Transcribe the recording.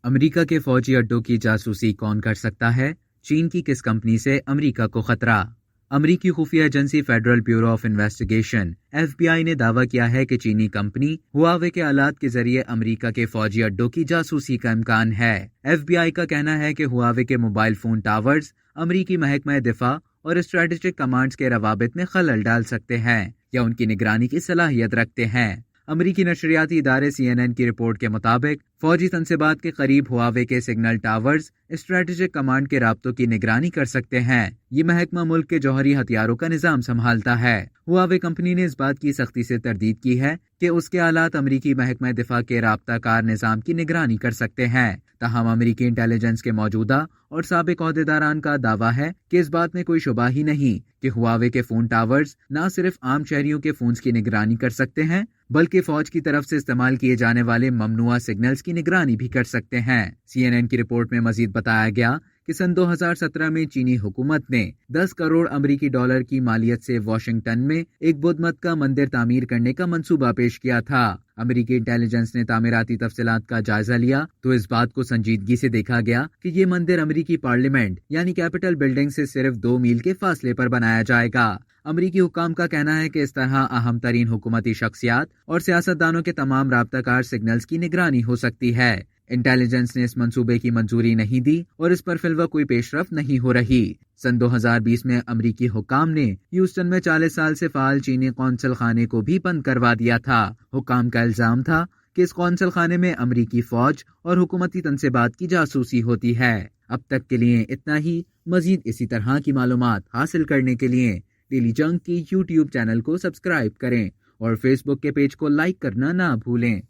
امریکہ کے فوجی اڈوں کی جاسوسی کون کر سکتا ہے؟ چین کی کس کمپنی سے امریکہ کو خطرہ؟ امریکی خفیہ agency federal bureau of investigation FBI نے دعویٰ کیا ہے کہ چینی کمپنی ہواوے کے آلات کے ذریعے امریکہ کے فوجی اڈوں کی جاسوسی کا امکان ہے۔ FBI کا کہنا ہے کہ ہواوے کے موبائل فون ٹاورز امریکی محکمہ دفاع اور اسٹریٹجک کمانڈز کے روابط میں خلل ڈال سکتے ہیں یا ان کی نگرانی کی صلاحیت رکھتے ہیں۔ امریکی نشریاتی ادارے CNN کی رپورٹ کے مطابق فوجی تنصیبات کے قریب ہواوے کے سگنل ٹاورز اسٹریٹجک کمانڈ کے رابطوں کی نگرانی کر سکتے ہیں۔ یہ محکمہ ملک کے جوہری ہتھیاروں کا نظام سنبھالتا ہے۔ ہواوے کمپنی نے اس بات کی سختی سے تردید کی ہے کہ اس کے آلات امریکی محکمہ دفاع کے رابطہ کار نظام کی نگرانی کر سکتے ہیں۔ تاہم امریکی انٹیلیجنس کے موجودہ اور سابق عہدیداران کا دعویٰ ہے کہ اس بات میں کوئی شبہ ہی نہیں کہ ہواوے کے فون ٹاورز نہ صرف عام شہریوں کے فونز کی نگرانی کر سکتے ہیں بلکہ فوج کی طرف سے استعمال کیے جانے والے ممنوعہ سگنلز کی نگرانی بھی کر سکتے ہیں۔ CNN کی رپورٹ میں مزید بتایا گیا کہ سن 2017 میں چینی حکومت نے 10 کروڑ امریکی ڈالر کی مالیت سے واشنگٹن میں ایک بدھ مت کا مندر تعمیر کرنے کا منصوبہ پیش کیا تھا۔ امریکی انٹیلیجنس نے تعمیراتی تفصیلات کا جائزہ لیا تو اس بات کو سنجیدگی سے دیکھا گیا کہ یہ مندر امریکی پارلیمنٹ یعنی کیپٹل بلڈنگ سے صرف 2 میل کے فاصلے پر بنایا جائے گا۔ امریکی حکام کا کہنا ہے کہ اس طرح اہم ترین حکومتی شخصیات اور سیاستدانوں کے تمام رابطہ کار سگنلز کی نگرانی ہو سکتی ہے۔ انٹیلیجنس نے اس منصوبے کی منظوری نہیں دی اور اس پر فی الوقت کوئی پیش رفت نہیں ہو رہی۔ سن 2020 میں امریکی حکام نے ہیوسٹن میں 40 سال سے فعال چینی قونصل خانے کو بھی بند کروا دیا تھا۔ حکام کا الزام تھا کہ اس قونصل خانے میں امریکی فوج اور حکومتی تنصیبات کی جاسوسی ہوتی ہے۔ اب تک کے لیے اتنا ہی۔ مزید اسی طرح کی معلومات حاصل کرنے کے لیے ڈیلی جنگ کی YouTube چینل کو سبسکرائب کریں اور فیس بک کے پیج کو لائک کرنا نہ بھولیں۔